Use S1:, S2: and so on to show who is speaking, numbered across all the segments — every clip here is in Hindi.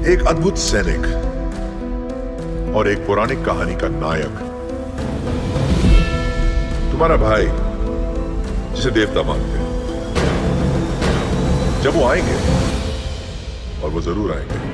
S1: एक अद्भुत सैनिक और एक पौराणिक कहानी का नायक, तुम्हारा भाई जिसे देवता मानते हैं। जब वो आएंगे, और वो जरूर आएंगे,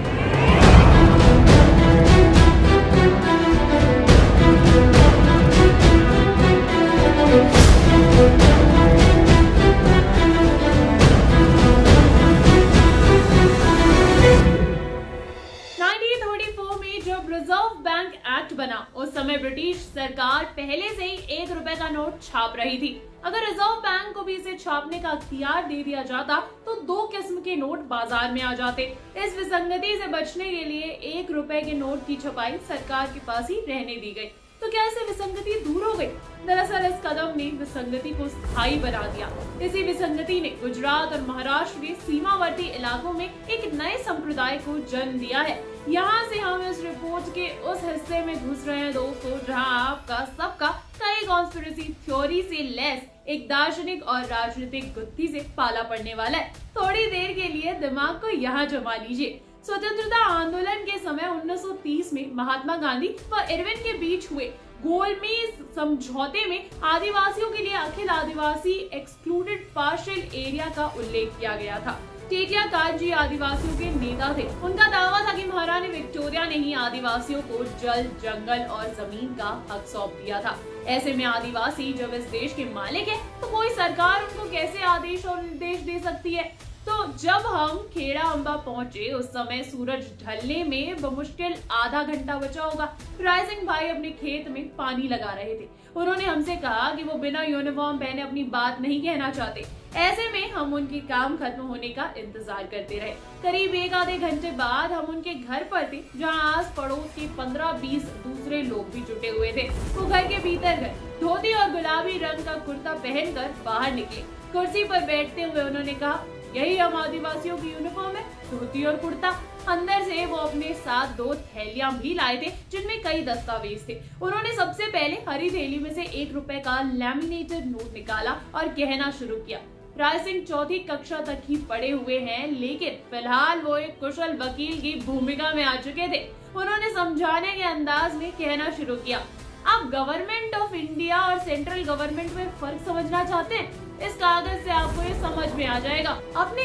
S2: रिजर्व बैंक एक्ट बना उस समय ब्रिटिश सरकार पहले से ही 1 रुपए का नोट छाप रही थी। अगर रिजर्व बैंक को भी इसे छापने का अख्तियार दे दिया जाता तो 2 किस्म के नोट बाजार में आ जाते। इस विसंगति से बचने के लिए 1 रुपए के नोट की छपाई सरकार के पास ही रहने दी गई। तो क्या इससे विसंगति दूर हो गई? दरअसल इस कदम ने विसंगति को स्थायी बना दिया। इसी विसंगति ने गुजरात और महाराष्ट्र के सीमावर्ती इलाकों में एक नए संप्रदाय को जन्म दिया है। यहाँ से हम इस रिपोर्ट के उस हिस्से में घुस रहे हैं दोस्तों, जहाँ आपका सबका कई कॉन्स्पिरेसी थ्योरी से लैस एक दार्शनिक और राजनीतिक गुत्थी से पाला पड़ने वाला है। थोड़ी देर के लिए दिमाग को यहाँ जमा लीजिए। स्वतंत्रता आंदोलन के समय 1930 में महात्मा गांधी व इरविन के बीच हुए गोलमेज समझौते में आदिवासियों के लिए अखिल आदिवासी एक्सक्लूडेड पार्शियल एरिया का उल्लेख किया गया था। टेटिया काजी आदिवासियों के नेता थे। उनका दावा था कि महारानी विक्टोरिया ने ही आदिवासियों को जल, जंगल और जमीन का हक सौंप दिया था। ऐसे में आदिवासी जब इस देश के मालिक है तो कोई सरकार उनको कैसे आदेश और निर्देश दे सकती है? तो जब हम खेड़ा अम्बा पहुंचे उस समय सूरज ढलने में बमुश्किल आधा घंटा बचा होगा। राय सिंह भाई अपने खेत में पानी लगा रहे थे। उन्होंने हमसे कहा कि वो बिना यूनिफॉर्म पहने अपनी बात नहीं कहना चाहते। ऐसे में हम उनके काम खत्म होने का इंतजार करते रहे। करीब 1 आधे घंटे बाद हम उनके घर पर थे, जहां आस पड़ोस के 15-20 दूसरे लोग भी जुटे हुए थे। वो घर के भीतर गए, धोती और गुलाबी रंग का कुर्ता पहनकर बाहर निकले। कुर्सी पर बैठते हुए उन्होंने कहा, यही हम आदिवासियों की यूनिफॉर्म है, धोती और कुर्ता। अंदर से वो अपने साथ 2 थैलियां भी लाए थे जिनमें कई दस्तावेज थे। उन्होंने सबसे पहले हरी थैली में से 1 रुपए का लैमिनेटेड नोट निकाला और कहना शुरू किया। राय सिंह 4वीं कक्षा तक ही पढ़े हुए हैं, लेकिन फिलहाल वो एक कुशल वकील की भूमिका में आ चुके थे। उन्होंने समझाने के अंदाज में कहना शुरू किया, आप गवर्नमेंट ऑफ इंडिया और सेंट्रल गवर्नमेंट में फर्क समझना चाहते हैं? इस कागज से आपको ये समझ में आ जाएगा। आपने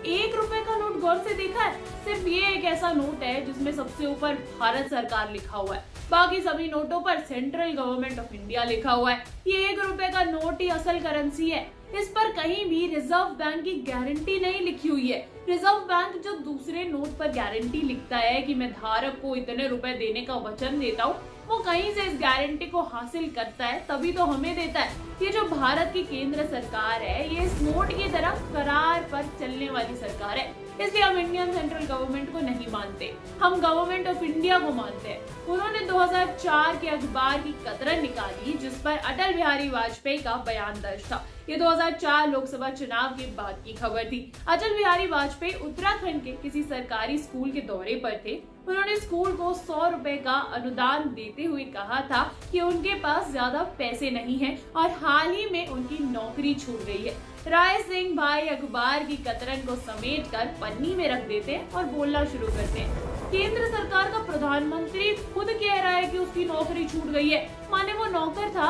S2: 1 रुपए का नोट गौर से देखा है? सिर्फ ये एक ऐसा नोट है जिसमें सबसे ऊपर भारत सरकार लिखा हुआ है, बाकी सभी नोटों पर सेंट्रल गवर्नमेंट ऑफ इंडिया लिखा हुआ है। ये 1 रुपए का नोट ही असल करेंसी है। इस पर कहीं भी रिजर्व बैंक की गारंटी नहीं लिखी हुई है। रिजर्व बैंक जो दूसरे नोट पर गारंटी लिखता है कि मैं धारक को इतने रुपए देने का वचन देता हूँ, वो कहीं से इस गारंटी को हासिल करता है तभी तो हमें देता है। ये जो भारत की केंद्र सरकार है, ये इस नोट की तरह करार पर चलने वाली सरकार है। इसलिए हम इंडियन सेंट्रल गवर्नमेंट को नहीं मानते, हम गवर्नमेंट ऑफ इंडिया को मानते हैं। उन्होंने 2004 के अखबार की कतरन निकाली जिस पर अटल बिहारी वाजपेयी का बयान दर्ज था। ये 2004 लोकसभा चुनाव के बाद की खबर थी। अटल बिहारी वाजपेयी उत्तराखंड के किसी सरकारी स्कूल के दौरे पर थे। उन्होंने स्कूल को 100 रुपए का अनुदान देते हुए कहा था कि उनके पास ज्यादा पैसे नहीं हैं और हाल ही में उनकी नौकरी छूट गई है। राय सिंह भाई अखबार की कतरन को समेटकर पन्नी में रख देते हैं और बोलना शुरू करते हैं, केंद्र सरकार का प्रधानमंत्री खुद कह रहा है कि उसकी नौकरी छूट गई है, माने वो नौकर था।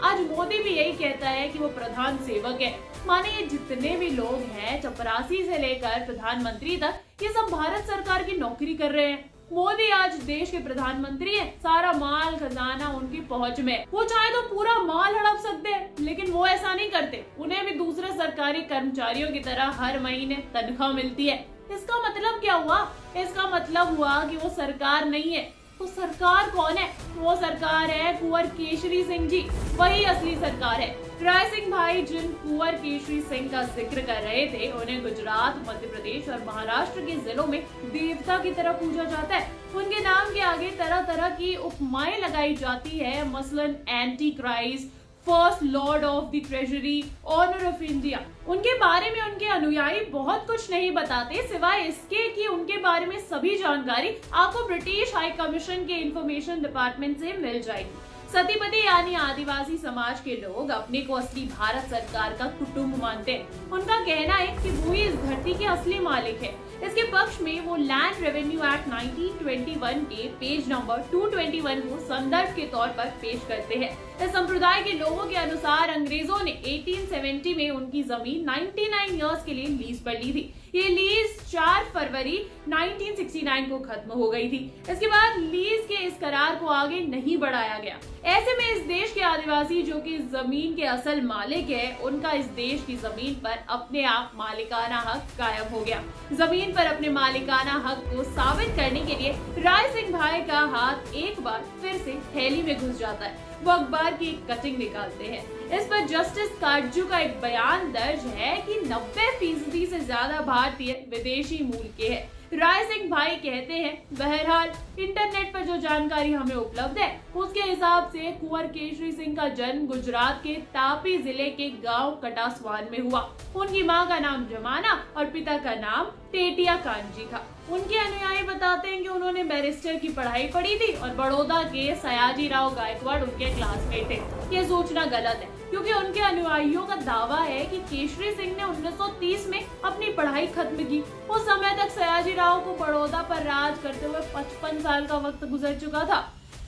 S2: आज मोदी भी यही कहता है कि वो प्रधान सेवक है। माने ये जितने भी लोग हैं, चपरासी से लेकर प्रधानमंत्री तक, ये सब भारत सरकार की नौकरी कर रहे हैं। मोदी आज देश के प्रधानमंत्री हैं, सारा माल खजाना उनकी पहुंच में। वो चाहे तो पूरा माल हड़प सकते हैं, लेकिन वो ऐसा नहीं करते। उन्हें भी दूसरे सरकारी कर्मचारियों की तरह हर महीने तनख्वाह मिलती है। इसका मतलब क्या हुआ? इसका मतलब हुआ कि वो सरकार नहीं है। तो सरकार कौन है? वो सरकार है कुंवर केशरी सिंह जी, वही असली सरकार है। राय सिंह भाई जिन कुंवर केशरी सिंह का जिक्र कर रहे थे, उन्हें गुजरात, मध्य प्रदेश और महाराष्ट्र के जिलों में देवता की तरह पूजा जाता है। उनके नाम के आगे तरह तरह की उपमाएं लगाई जाती है, मसलन anti Christ, first lord of the treasury, honour of India. उनके बारे में उनके अनुयायी बहुत कुछ नहीं बताते, सिवाय इसके कि उनके बारे में सभी जानकारी आपको ब्रिटिश हाई कमीशन के इंफॉर्मेशन डिपार्टमेंट से मिल जाएगी। सतीपति यानी आदिवासी समाज के लोग अपने को असली भारत सरकार का कुटुंब मानते हैं। उनका कहना है कि वो ही इस धरती के असली मालिक है। इसके पक्ष में वो लैंड रेवेन्यू एक्ट 1921 के पेज नंबर 221 को संदर्भ के तौर पर पेश करते हैं। इस संप्रदाय के लोगों के अनुसार अंग्रेजों ने 1870 में उनकी जमीन 99 इयर्स के लिए लीज पर ली थी। ये लीज 4 फरवरी 1969 को खत्म हो गई थी। इसके बाद लीज के इस करार को आगे नहीं बढ़ाया गया। ऐसे में इस देश के आदिवासी जो कि जमीन के असल मालिक है, उनका इस देश की जमीन पर अपने आप मालिकाना हक कायम हो गया। जमीन पर अपने मालिकाना हक को साबित करने के लिए राय सिंह भाई का हाथ एक बार फिर से थैली में घुस जाता है। वो अखबार की एक कटिंग निकालते हैं। इस पर जस्टिस काटजू का एक बयान दर्ज है कि 90% से ज्यादा भारतीय विदेशी मूल के हैं। राय सिंह भाई कहते हैं, बहरहाल इंटरनेट पर जो जानकारी हमें उपलब्ध है उसके हिसाब से कुंवर केशरी सिंह का जन्म गुजरात के तापी जिले के गांव कटासवान में हुआ। उनकी मां का नाम जमाना और पिता का नाम टेटिया कांजी था। उनके अनुयायी बताते हैं कि उन्होंने बैरिस्टर की पढ़ाई पढ़ी थी और बड़ौदा के सयाजी राव गायकवाड़ उनके क्लासमेट थे। ये सोचना गलत है क्योंकि उनके अनुयायियों का दावा है कि केशरी सिंह ने 1930 में अपनी पढ़ाई खत्म की। उस समय तक सयाजी राव को बड़ौदा पर राज करते हुए 55 साल का वक्त गुजर चुका था।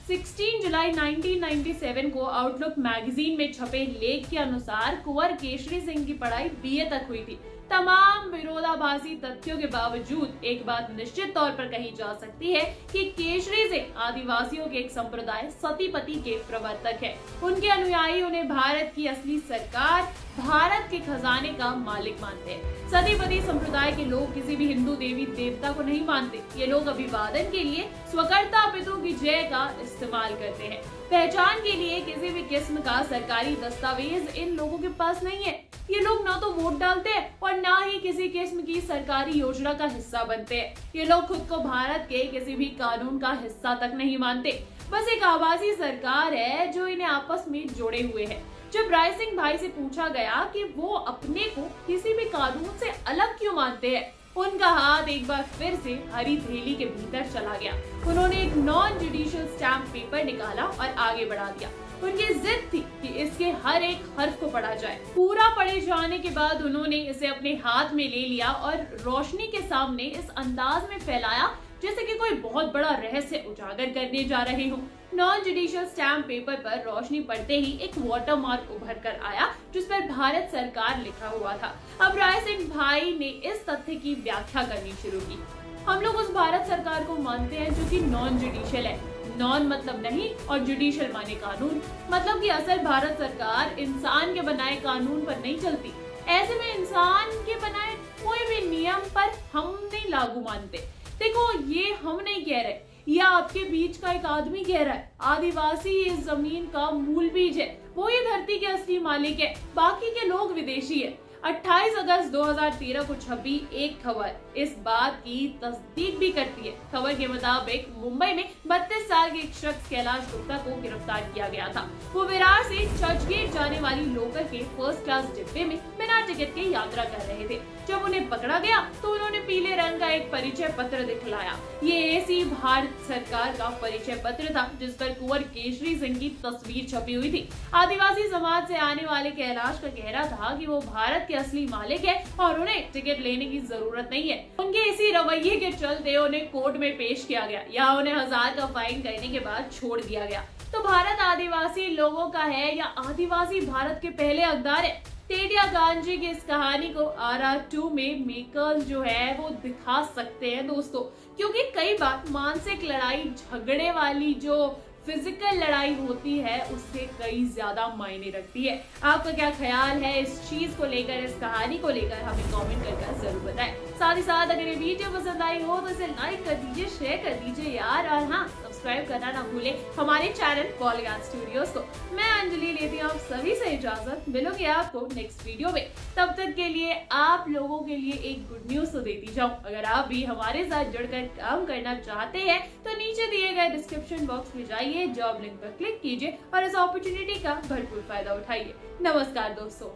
S2: 16 जुलाई 1997 को आउटलुक मैगजीन में छपे लेख के अनुसार कुंवर केशरी सिंह की पढ़ाई BA तक हुई थी। तमाम विरोधाभासी तथ्यों के बावजूद एक बात निश्चित तौर पर कही जा सकती है कि केशरी सिंह आदिवासियों के एक संप्रदाय सतीपति के प्रवर्तक है। उनके अनुयायी उन्हें भारत की असली सरकार, भारत के खजाने का मालिक मानते हैं। सतीपति संप्रदाय के लोग किसी भी हिंदू देवी देवता को नहीं मानते। ये लोग अभिवादन के लिए स्वकर्ता पितरों की जय का इस्तेमाल करते हैं। पहचान के लिए किसी भी किस्म का सरकारी दस्तावेज इन लोगों के पास नहीं है। ये लोग ना तो वोट डालते हैं और ना ही किसी किस्म की सरकारी योजना का हिस्सा बनते हैं। ये लोग खुद को भारत के किसी भी कानून का हिस्सा तक नहीं मानते। बस एक आभासी सरकार है जो इन्हें आपस में जोड़े हुए है। जब राय सिंह भाई से पूछा गया कि वो अपने को किसी भी कानून से अलग क्यों मानते हैं, उनका हाथ एक बार फिर से हरी थैली के भीतर चला गया। उन्होंने एक नॉन जुडिशियल स्टैम्प पेपर निकाला और आगे बढ़ा दिया। उनकी जिद थी कि इसके हर एक हर्फ को पढ़ा जाए। पूरा पढ़े जाने के बाद उन्होंने इसे अपने हाथ में ले लिया और रोशनी के सामने इस अंदाज में फैलाया जैसे कि कोई बहुत बड़ा रहस्य उजागर करने जा रहे हो। नॉन जुडिशियल स्टैम्प पेपर पर रोशनी पड़ते ही एक वाटरमार्क उभर कर आया जिस पर भारत सरकार लिखा हुआ था। अब राय सिंह भाई ने इस तथ्य की व्याख्या करनी शुरू की। हम लोग उस भारत सरकार को मानते हैं जो कि नॉन जुडिशियल है। नॉन मतलब नहीं और जुडिशियल माने कानून, मतलब कि असल भारत सरकार इंसान के बनाए कानून पर नहीं चलती। ऐसे में इंसान के बनाए कोई भी नियम पर हम नहीं लागू मानते। देखो, ये हम नहीं कह रहे, ये आपके बीच का एक आदमी कह रहा है। आदिवासी इस जमीन का मूल बीज है, वो ये धरती के असली मालिक है, बाकी के लोग विदेशी है। 28 अगस्त 2013 को छपी एक खबर इस बात की तस्दीक भी करती है। खबर के मुताबिक मुंबई में 32 साल के एक शख्स कैलाश गुप्ता को गिरफ्तार किया गया था। वो विरार से चर्चगेट जाने वाली लोकल के फर्स्ट क्लास डिब्बे में बिना टिकट के यात्रा कर रहे थे। जब उन्हें पकड़ा गया तो उन्होंने पीले रंग का एक परिचय पत्र दिखलाया। ये ऐसी भारत सरकार का परिचय पत्र था जिस पर कुंवर केशरी सिंह की तस्वीर छपी हुई थी। आदिवासी समाज से आने वाले कैलाश का कहना था कि वो भारत के असली मालिक है और उन्हें टिकट लेने की जरूरत नहीं है। उनके इसी रवैये के चलते उन्हें कोर्ट में पेश किया गया। यहाँ उन्हें 1000 का फाइन करने के बाद छोड़ दिया गया। तो भारत आदिवासी लोगों का है या आदिवासी भारत के पहले हकदार है? टेटिया कांजी की इस कहानी को RR2 में मेकर्स जो है वो दिखा सकते हैं दोस्तों, क्योंकि कई बार मानसिक लड़ाई झगड़े वाली जो फिजिकल लड़ाई होती है उससे कई ज्यादा मायने रखती है। आपका क्या ख्याल है इस चीज को लेकर, इस कहानी को लेकर, हमें कमेंट कर जरूर बताएं। साथ ही साथ अगर ये वीडियो पसंद आई हो तो इसे लाइक कर दीजिए, शेयर कर दीजिए यार, और हाँ, सब्सक्राइब करना ना भूले हमारे चैनल पॉलीगैट स्टूडियोज को। मैं अंजलि लेती हूँ आप सभी से इजाजत, मिलूंगी आपको नेक्स्ट वीडियो में। तब तक के लिए आप लोगों के लिए एक गुड न्यूज तो देती जाऊँ, अगर आप भी हमारे साथ जुड़कर काम करना चाहते हैं तो नीचे दिए गए डिस्क्रिप्शन बॉक्स में जाइए, जॉब लिंक पर क्लिक कीजिए और इस अपॉर्चुनिटी का भरपूर फायदा उठाइए। नमस्कार दोस्तों।